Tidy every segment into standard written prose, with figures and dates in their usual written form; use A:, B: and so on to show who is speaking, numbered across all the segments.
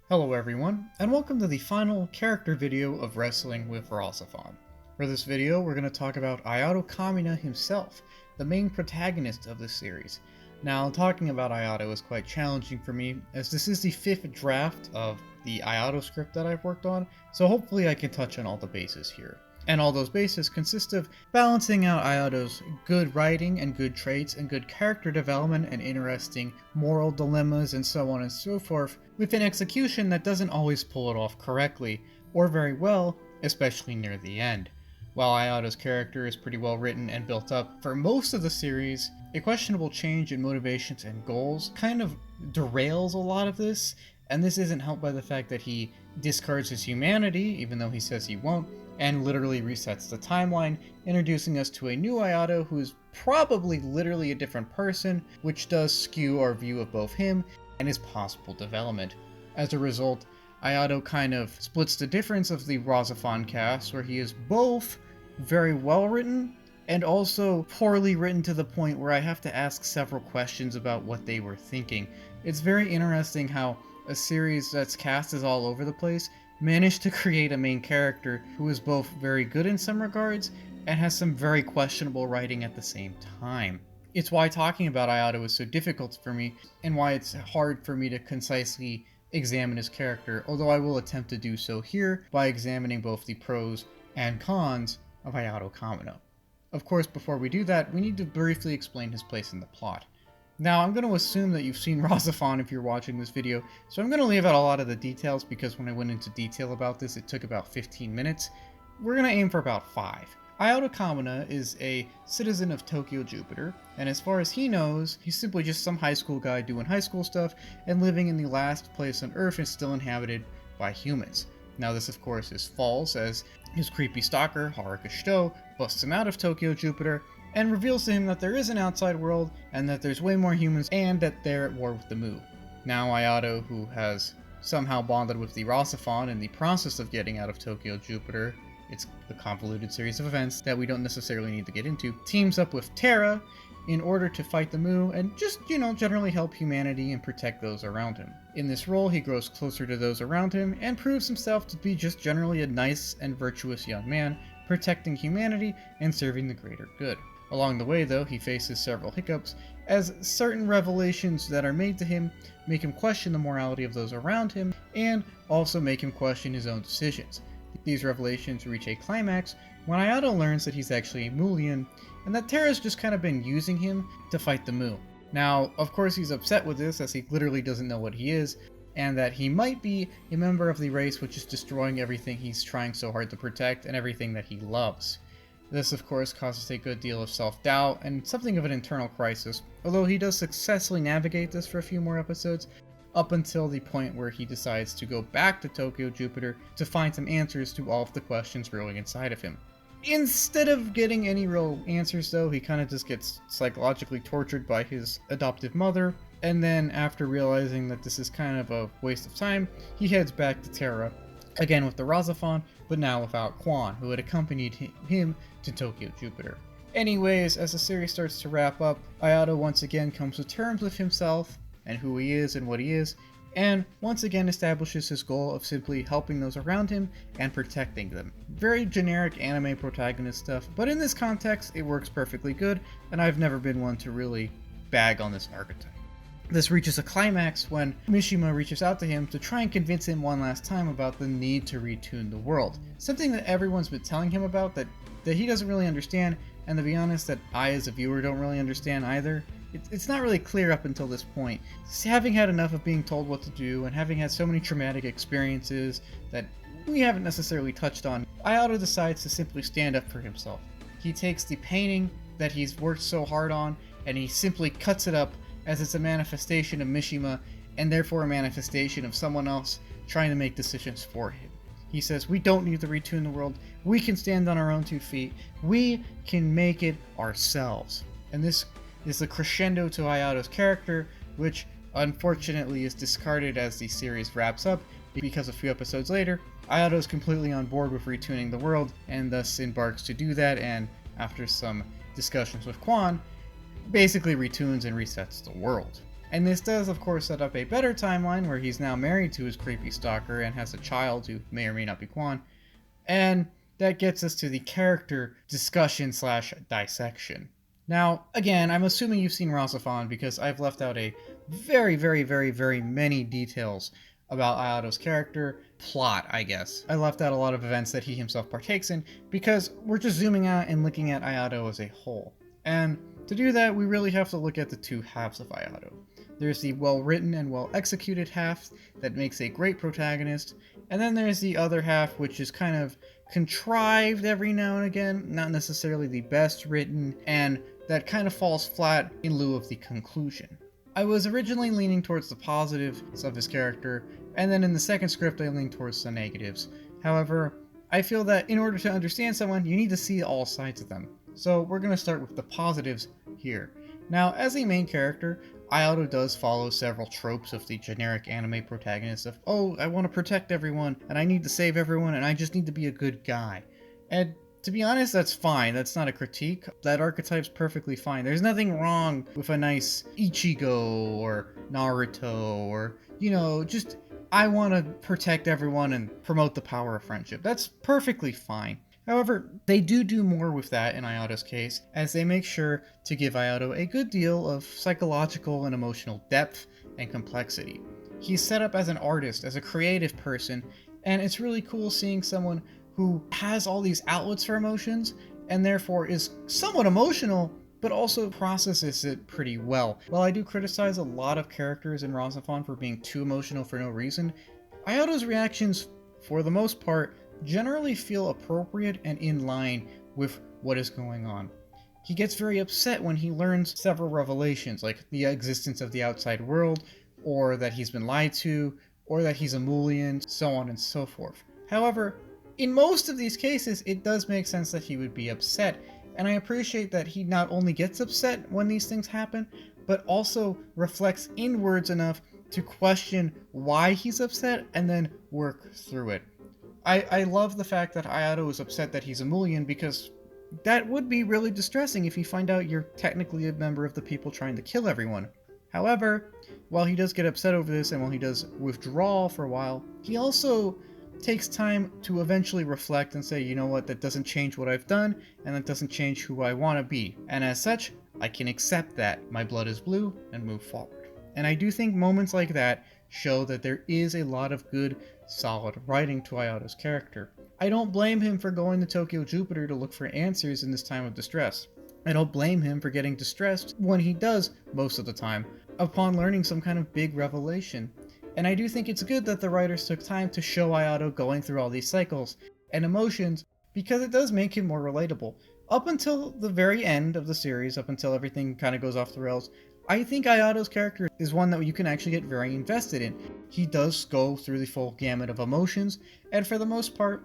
A: Hello everyone, and welcome to the final character video of Wrestling with RahXephon. For this video, we're going to talk about Ayato Kamina himself, the main protagonist of this series. Now, talking about Ayato is quite challenging for me, as this is the 5th draft of the Ayato script that I've worked on, so hopefully I can touch on all the bases here. And all those bases consist of balancing out Ayato's good writing and good traits and good character development and interesting moral dilemmas and so on and so forth, with an execution that doesn't always pull it off correctly, or very well, especially near the end. While Ayato's character is pretty well written and built up for most of the series, a questionable change in motivations and goals kind of derails a lot of this, and this isn't helped by the fact that he discards his humanity, even though he says he won't, and literally resets the timeline, introducing us to a new Ayato who is probably literally a different person, which does skew our view of both him and his possible development. As a result, Ayato kind of splits the difference of the RahXephon cast, where he is both very well written and also poorly written to the point where I have to ask several questions about what they were thinking. It's very interesting how a series that's cast is all over the place managed to create a main character who is both very good in some regards and has some very questionable writing at the same time. It's why talking about Ayato is so difficult for me, and why it's hard for me to concisely examine his character, although I will attempt to do so here by examining both the pros and cons of Ayato Kamina. Of course, before we do that, we need to briefly explain his place in the plot. Now, I'm going to assume that you've seen RahXephon if you're watching this video, so I'm going to leave out a lot of the details because when I went into detail about this, it took about 15 minutes. We're going to aim for about 5. Ayato Kamina is a citizen of Tokyo Jupiter, and as far as he knows, he's simply just some high school guy doing high school stuff and living in the last place on Earth and still inhabited by humans. Now this of course is false, as his creepy stalker, Haruka Shito, busts him out of Tokyo Jupiter and reveals to him that there is an outside world and that there's way more humans and that they're at war with the Mu. Now Ayato, who has somehow bonded with the RahXephon in the process of getting out of Tokyo Jupiter, it's a convoluted series of events that we don't necessarily need to get into, teams up with Terra in order to fight the Mu and just, generally help humanity and protect those around him. In this role, he grows closer to those around him and proves himself to be just generally a nice and virtuous young man, protecting humanity and serving the greater good. Along the way, though, he faces several hiccups, as certain revelations that are made to him make him question the morality of those around him, and also make him question his own decisions. These revelations reach a climax when Ayato learns that he's actually a Mulian, and that Terra's just kind of been using him to fight the Mu. Now, of course he's upset with this, as he literally doesn't know what he is, and that he might be a member of the race which is destroying everything he's trying so hard to protect and everything that he loves. This, of course, causes a good deal of self-doubt and something of an internal crisis, although he does successfully navigate this for a few more episodes, up until the point where he decides to go back to Tokyo Jupiter to find some answers to all of the questions growing inside of him. Instead of getting any real answers, though, he kind of just gets psychologically tortured by his adoptive mother, and then after realizing that this is kind of a waste of time, he heads back to Terra, again with the RahXephon, but now without Quan, who had accompanied him to Tokyo Jupiter. Anyways, as the series starts to wrap up, Ayato once again comes to terms with himself and who he is and what he is, and once again establishes his goal of simply helping those around him and protecting them. Very generic anime protagonist stuff, but in this context it works perfectly good, and I've never been one to really bag on this archetype. This reaches a climax when Mishima reaches out to him to try and convince him one last time about the need to retune the world. Something that everyone's been telling him about that he doesn't really understand, and to be honest, that I as a viewer don't really understand either. It's not really clear up until this point. Having had enough of being told what to do, and having had so many traumatic experiences that we haven't necessarily touched on, Ayato decides to simply stand up for himself. He takes the painting that he's worked so hard on, and he simply cuts it up as it's a manifestation of Mishima, and therefore a manifestation of someone else trying to make decisions for him. He says, we don't need to retune the world, we can stand on our own 2 feet, we can make it ourselves. And this is the crescendo to Ayato's character, which unfortunately is discarded as the series wraps up, because a few episodes later, Ayato is completely on board with retuning the world, and thus embarks to do that, and after some discussions with Quan, basically retunes and resets the world. And this does, of course, set up a better timeline where he's now married to his creepy stalker and has a child who may or may not be Quan. And that gets us to the character discussion slash dissection. Now, again, I'm assuming you've seen RahXephon because I've left out a very many details about Ayato's character, plot, I guess. I left out a lot of events that he himself partakes in because we're just zooming out and looking at Ayato as a whole. And to do that, we really have to look at the two halves of Ayato. There's the well-written and well-executed half that makes a great protagonist, and then there's the other half which is kind of contrived every now and again, not necessarily the best written, and that kind of falls flat in lieu of the conclusion. I was originally leaning towards the positives of his character, and then in the second script I leaned towards the negatives. However, I feel that in order to understand someone, you need to see all sides of them. So we're going to start with the positives here. Now, as a main character, Ayato does follow several tropes of the generic anime protagonist of, oh, I want to protect everyone, and I need to save everyone, and I just need to be a good guy. And to be honest, that's fine. That's not a critique. That archetype's perfectly fine. There's nothing wrong with a nice Ichigo or Naruto or, just I want to protect everyone and promote the power of friendship. That's perfectly fine. However, they do more with that in Ayato's case, as they make sure to give Ayato a good deal of psychological and emotional depth and complexity. He's set up as an artist, as a creative person, and it's really cool seeing someone who has all these outlets for emotions, and therefore is somewhat emotional, but also processes it pretty well. While I do criticize a lot of characters in RahXephon for being too emotional for no reason, Ayato's reactions, for the most part, generally feel appropriate and in line with what is going on. He gets very upset when he learns several revelations, like the existence of the outside world, or that he's been lied to, or that he's a Mulian, so on and so forth. However, in most of these cases, it does make sense that he would be upset, and I appreciate that he not only gets upset when these things happen, but also reflects inwards enough to question why he's upset and then work through it. I love the fact that Ayato is upset that he's a Mulian, because that would be really distressing if you find out you're technically a member of the people trying to kill everyone. However, while he does get upset over this and while he does withdraw for a while, he also takes time to eventually reflect and say, you know what, that doesn't change what I've done, and that doesn't change who I want to be. And as such, I can accept that my blood is blue and move forward. And I do think moments like that show that there is a lot of good, solid writing to Ayato's character. I don't blame him for going to Tokyo Jupiter to look for answers in this time of distress. I don't blame him for getting distressed when he does, most of the time, upon learning some kind of big revelation. And I do think it's good that the writers took time to show Ayato going through all these cycles and emotions, because it does make him more relatable. Up until the very end of the series, up until everything kind of goes off the rails, I think Ayato's character is one that you can actually get very invested in. He does go through the full gamut of emotions, and for the most part,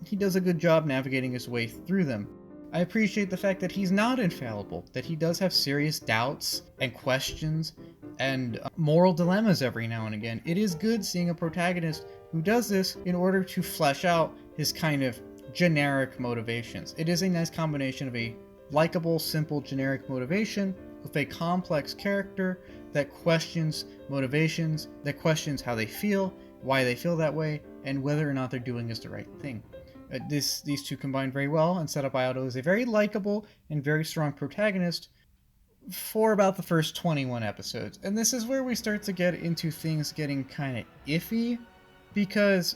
A: he does a good job navigating his way through them. I appreciate the fact that he's not infallible, that he does have serious doubts and questions and moral dilemmas every now and again. It is good seeing a protagonist who does this in order to flesh out his kind of generic motivations. It is a nice combination of a likable, simple, generic motivation with a complex character that questions motivations, that questions how they feel, why they feel that way, and whether or not they're doing is the right thing. These two combine very well and set up Ayato as a very likable and very strong protagonist for about the first 21 episodes. And this is where we start to get into things getting kind of iffy, because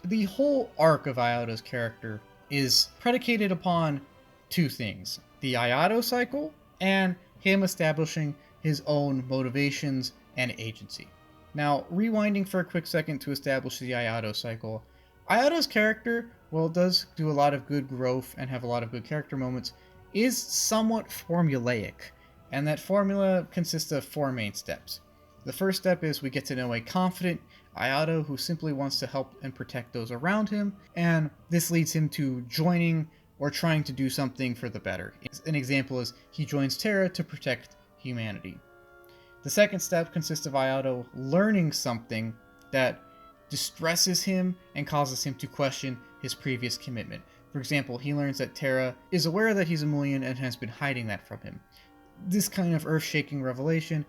A: the whole arc of Ayato's character is predicated upon two things: the Ayato Cycle and him establishing his own motivations and agency. Now, rewinding for a quick second to establish the Ayato Cycle, Ayato's character, while it does do a lot of good growth and have a lot of good character moments, is somewhat formulaic, and that formula consists of four main steps. The first step is we get to know a confident Ayato who simply wants to help and protect those around him, and this leads him to joining or trying to do something for the better. An example is he joins Terra to protect humanity. The second step consists of Ayato learning something that distresses him and causes him to question his previous commitment. For example, he learns that Terra is aware that he's a Mulian and has been hiding that from him. This kind of earth-shaking revelation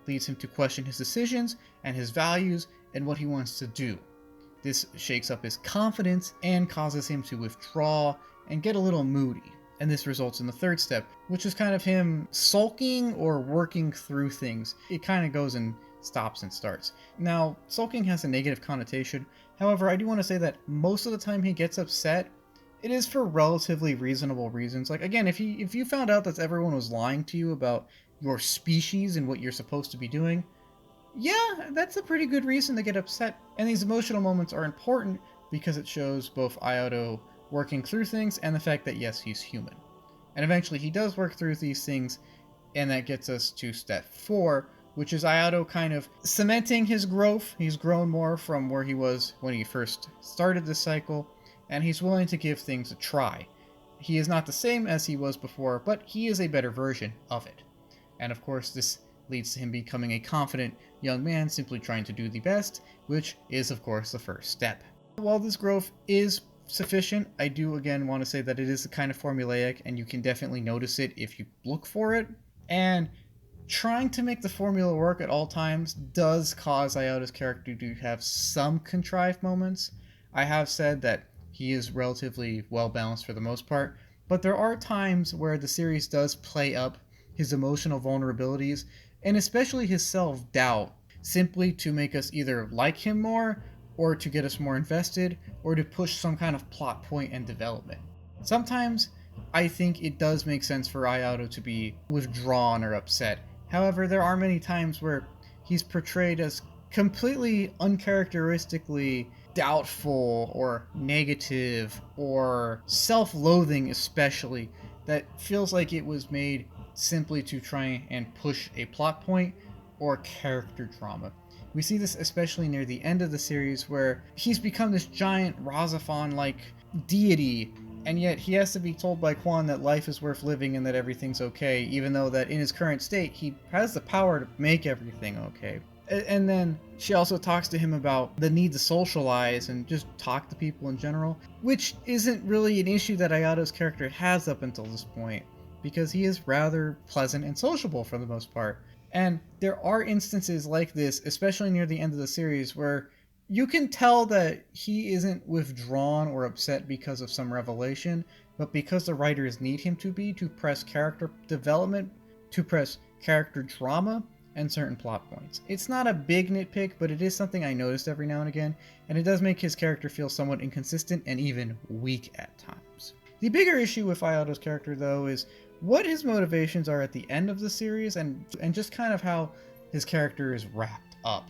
A: leads him to question his decisions and his values and what he wants to do. This shakes up his confidence and causes him to withdraw and get a little moody. And this results in the third step, which is kind of him sulking or working through things. It kind of goes in stops and starts. Now, sulking has a negative connotation. However, I do want to say that most of the time he gets upset, it is for relatively reasonable reasons. Like, again, if you found out that everyone was lying to you about your species and what you're supposed to be doing, yeah, that's a pretty good reason to get upset. And these emotional moments are important because it shows both Ayato working through things and the fact that, yes, he's human. And eventually he does work through these things, and that gets us to step 4, which is Ayato kind of cementing his growth. He's grown more from where he was when he first started this cycle, and he's willing to give things a try. He is not the same as he was before, but he is a better version of it. And of course, this leads to him becoming a confident young man simply trying to do the best, which is of course the first step. While this growth is sufficient, I do again want to say that it is kind of formulaic, and you can definitely notice it if you look for it. And trying to make the formula work at all times does cause Ayato's character to have some contrived moments. I have said that he is relatively well balanced for the most part, but there are times where the series does play up his emotional vulnerabilities, and especially his self-doubt, simply to make us either like him more, or to get us more invested, or to push some kind of plot point and development. Sometimes I think it does make sense for Ayato to be withdrawn or upset. However, there are many times where he's portrayed as completely uncharacteristically doubtful or negative or self-loathing, especially, that feels like it was made simply to try and push a plot point or character drama. We see this especially near the end of the series, where he's become this giant RahXephon-like deity, and yet he has to be told by Quan that life is worth living and that everything's okay, even though that in his current state he has the power to make everything okay. And then she also talks to him about the need to socialize and just talk to people in general, which isn't really an issue that Ayato's character has up until this point, because he is rather pleasant and sociable for the most part. And there are instances like this, especially near the end of the series, where you can tell that he isn't withdrawn or upset because of some revelation, but because the writers need him to be, to press character development, to press character drama, and certain plot points. It's not a big nitpick, but it is something I noticed every now and again, and it does make his character feel somewhat inconsistent and even weak at times. The bigger issue with Ayato's character, though, is what his motivations are at the end of the series, and just kind of how his character is wrapped up.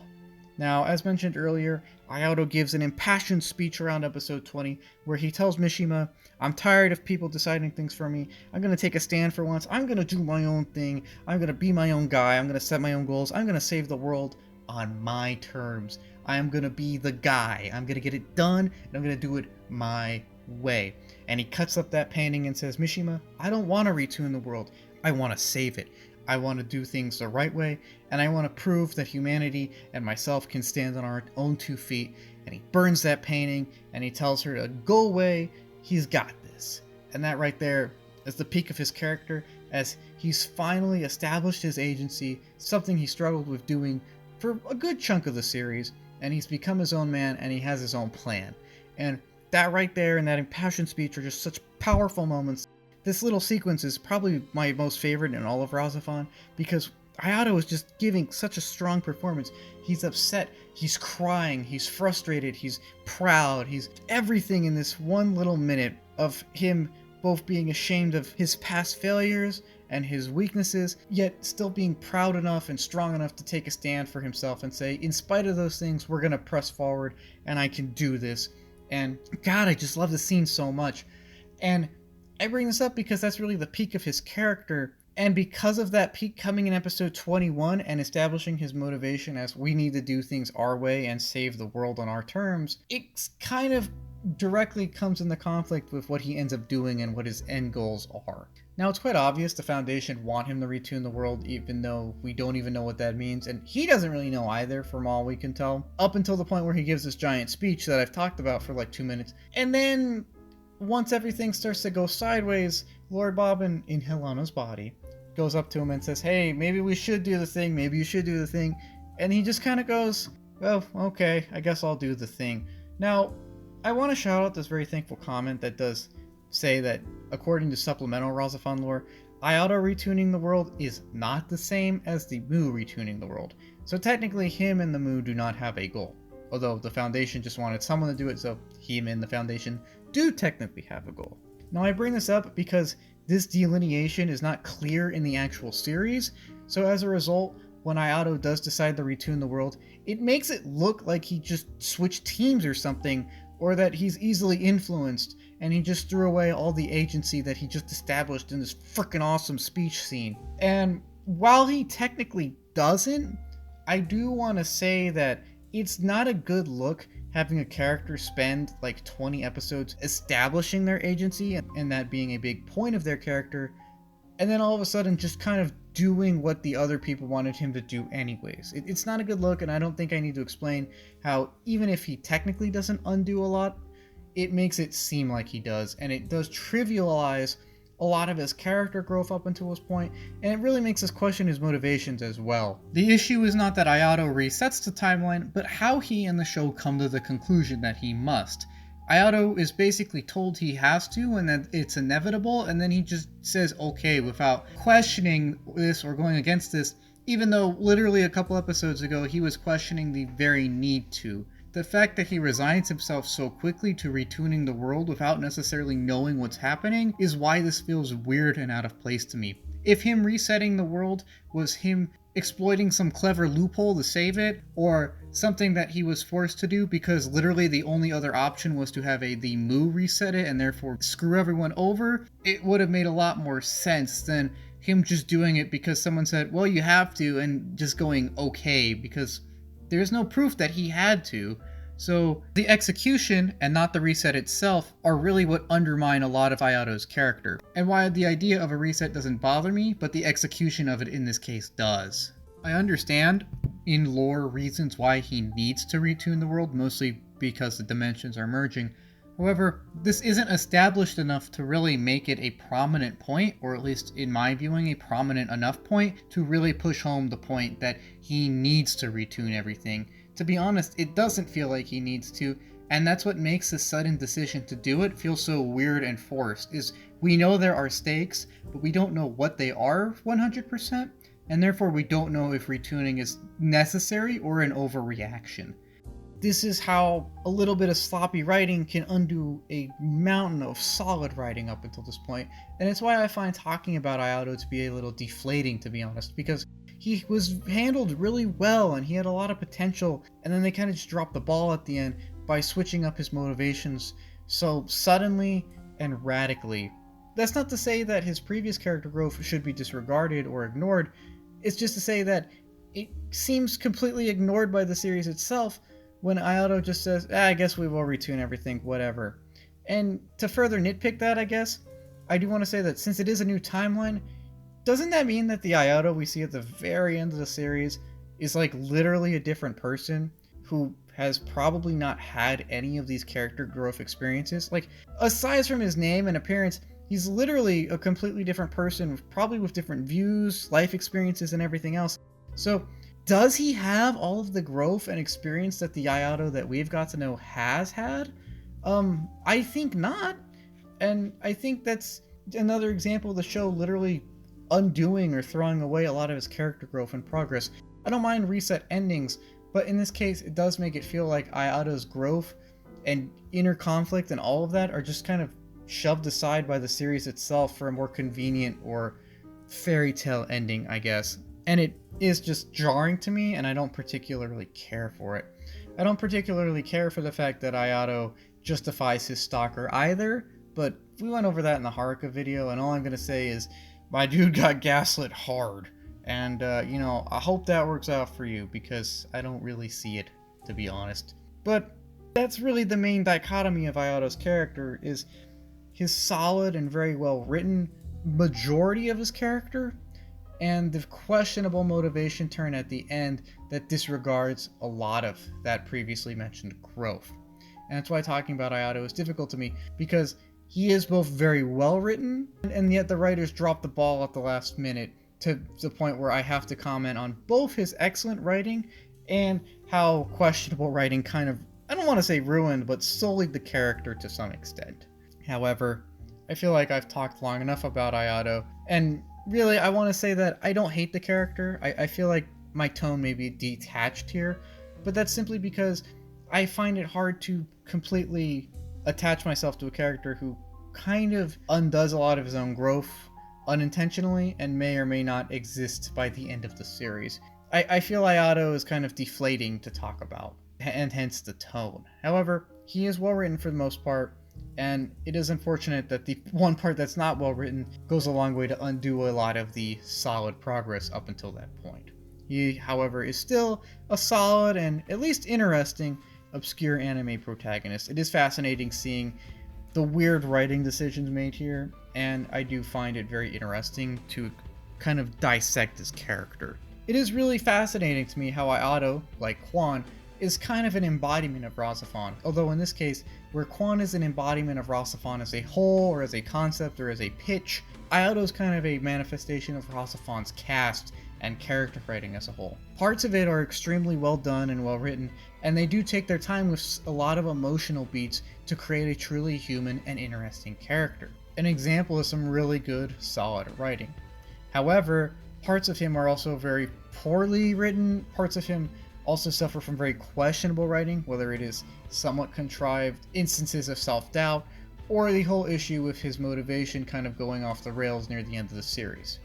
A: Now, as mentioned earlier, Ayato gives an impassioned speech around episode 20 where he tells Mishima, "I'm tired of people deciding things for me. I'm going to take a stand for once. I'm going to do my own thing. I'm going to be my own guy. I'm going to set my own goals. I'm going to save the world on my terms. I am going to be the guy. I'm going to get it done, and I'm going to do it my way." And he cuts up that painting and says, "Mishima, I don't want to retune the world. I want to save it. I want to do things the right way, and I want to prove that humanity and myself can stand on our own 2 feet." And he burns that painting, and he tells her to go away. He's got this. And that right there is the peak of his character, as he's finally established his agency, something he struggled with doing for a good chunk of the series, and he's become his own man, and he has his own plan. And that right there and that impassioned speech are just such powerful moments. This little sequence is probably my most favorite in all of RahXephon, because Ayato is just giving such a strong performance. He's upset, he's crying, he's frustrated, he's proud, he's everything in this one little minute of him both being ashamed of his past failures and his weaknesses, yet still being proud enough and strong enough to take a stand for himself and say, in spite of those things, we're going to press forward and I can do this. And God, I just love the scene so much. And I bring this up because that's really the peak of his character, and because of that peak coming in episode 21 and establishing his motivation as we need to do things our way and save the world on our terms, it kind of directly comes into conflict with what he ends up doing and what his end goals are. Now, it's quite obvious the Foundation want him to retune the world, even though we don't even know what that means, and he doesn't really know either, from all we can tell, up until the point where he gives this giant speech that I've talked about for like 2 minutes. And then once everything starts to go sideways, Lord Bobbin in Helana's body goes up to him and says, hey, maybe we should do the thing, maybe you should do the thing. And he just kind of goes, well, okay, I guess I'll do the thing. Now, I want to shout out this very thankful comment that does say that, according to supplemental RahXephon lore, Ayato retuning the world is not the same as the Mu retuning the world. So technically, him and the Mu do not have a goal. Although the Foundation just wanted someone to do it, so him and the Foundation do technically have a goal. Now I bring this up because this delineation is not clear in the actual series, so as a result, when Ayato does decide to retune the world, it makes it look like he just switched teams or something, or that he's easily influenced, and he just threw away all the agency that he just established in this freaking awesome speech scene. And while he technically doesn't, I do want to say that it's not a good look having a character spend like 20 episodes establishing their agency and that being a big point of their character, and then all of a sudden just kind of doing what the other people wanted him to do anyways. It's not a good look, and I don't think I need to explain how even if he technically doesn't undo a lot, it makes it seem like he does, and it does trivialize a lot of his character growth up until this point, and it really makes us question his motivations as well. The issue is not that Ayato resets the timeline, but how he and the show come to the conclusion that he must. Ayato is basically told he has to and that it's inevitable, and then he just says okay without questioning this or going against this, even though literally a couple episodes ago he was questioning the very need to. The fact that he resigns himself so quickly to retuning the world without necessarily knowing what's happening is why this feels weird and out of place to me. If him resetting the world was him exploiting some clever loophole to save it, or something that he was forced to do because literally the only other option was to have the Mu reset it and therefore screw everyone over, it would have made a lot more sense than him just doing it because someone said, well, you have to, and just going okay, because there's no proof that he had to. So the execution and not the reset itself are really what undermine a lot of Ayato's character, and why the idea of a reset doesn't bother me, but the execution of it in this case does. I understand in lore reasons why he needs to retune the world, mostly because the dimensions are merging. However, this isn't established enough to really make it a prominent point, or at least in my viewing, a prominent enough point to really push home the point that he needs to retune everything. To be honest, it doesn't feel like he needs to, and that's what makes the sudden decision to do it feel so weird and forced, is we know there are stakes, but we don't know what they are 100%, and therefore we don't know if retuning is necessary or an overreaction. This is how a little bit of sloppy writing can undo a mountain of solid writing up until this point, and it's why I find talking about Ayato to be a little deflating, to be honest, because he was handled really well and he had a lot of potential, and then they kind of just dropped the ball at the end by switching up his motivations so suddenly and radically. That's not to say that his previous character growth should be disregarded or ignored, it's just to say that it seems completely ignored by the series itself when Ayato just says, I guess we will retune everything, whatever. And to further nitpick that, I guess, I do want to say that since it is a new timeline, doesn't that mean that the Ayato we see at the very end of the series is like literally a different person who has probably not had any of these character growth experiences? Like, aside from his name and appearance, he's literally a completely different person, probably with different views, life experiences, and everything else. So, does he have all of the growth and experience that the Ayato that we've got to know has had? I think not. And I think that's another example of the show literally undoing or throwing away a lot of his character growth and progress. I don't mind reset endings, but in this case, it does make it feel like Ayato's growth and inner conflict and all of that are just kind of shoved aside by the series itself for a more convenient or fairy tale ending, I guess. And it is just jarring to me, and I don't particularly care for it. I don't particularly care for the fact that Ayato justifies his stalker either, but we went over that in the Haruka video, and all I'm going to say is my dude got gaslit hard. And, I hope that works out for you, because I don't really see it, to be honest. But that's really the main dichotomy of Ayato's character, is his solid and very well written majority of his character, and the questionable motivation turn at the end that disregards a lot of that previously mentioned growth. And that's why talking about Ayato is difficult to me, because he is both very well written, and yet the writers drop the ball at the last minute to the point where I have to comment on both his excellent writing and how questionable writing kind of, I don't want to say ruined, but sullied the character to some extent. However, I feel like I've talked long enough about Ayato, and really I want to say that I don't hate the character. I feel like my tone may be detached here, but that's simply because I find it hard to completely attach myself to a character who kind of undoes a lot of his own growth unintentionally and may or may not exist by the end of the series. I feel Ayato is kind of deflating to talk about, and hence the tone. However, he is well written for the most part, and it is unfortunate that the one part that's not well written goes a long way to undo a lot of the solid progress up until that point. He, however, is still a solid and at least interesting obscure anime protagonist. It is fascinating seeing the weird writing decisions made here, and I do find it very interesting to kind of dissect his character. It is really fascinating to me how Ayato, like Quan, is kind of an embodiment of RahXephon, although in this case, where Quan is an embodiment of RahXephon as a whole, or as a concept, or as a pitch, Ayato is kind of a manifestation of RahXephon's cast and character writing as a whole. Parts of it are extremely well done and well written, and they do take their time with a lot of emotional beats to create a truly human and interesting character. An example is some really good, solid writing. However, parts of him are also very poorly written, parts of him also suffer from very questionable writing, whether it is somewhat contrived instances of self-doubt, or the whole issue with his motivation kind of going off the rails near the end of the series.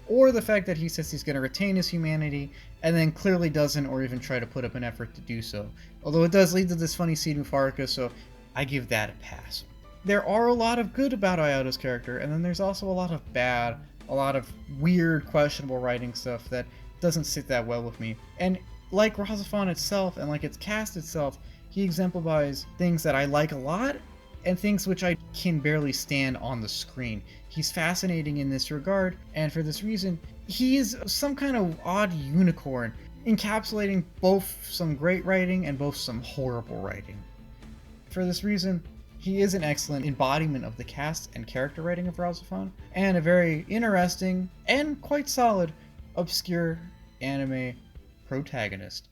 A: Or the fact that he says he's going to retain his humanity, and then clearly doesn't or even try to put up an effort to do so. Although it does lead to this funny scene with Haruka, so I give that a pass. There are a lot of good about Ayato's character, and then there's also a lot of bad, a lot of weird, questionable writing stuff that doesn't sit that well with me. And like RahXephon itself, and like its cast itself, he exemplifies things that I like a lot, and things which I can barely stand on the screen. He's fascinating in this regard, and for this reason, he is some kind of odd unicorn, encapsulating both some great writing and both some horrible writing. For this reason, he is an excellent embodiment of the cast and character writing of RahXephon, and a very interesting and quite solid obscure anime protagonist.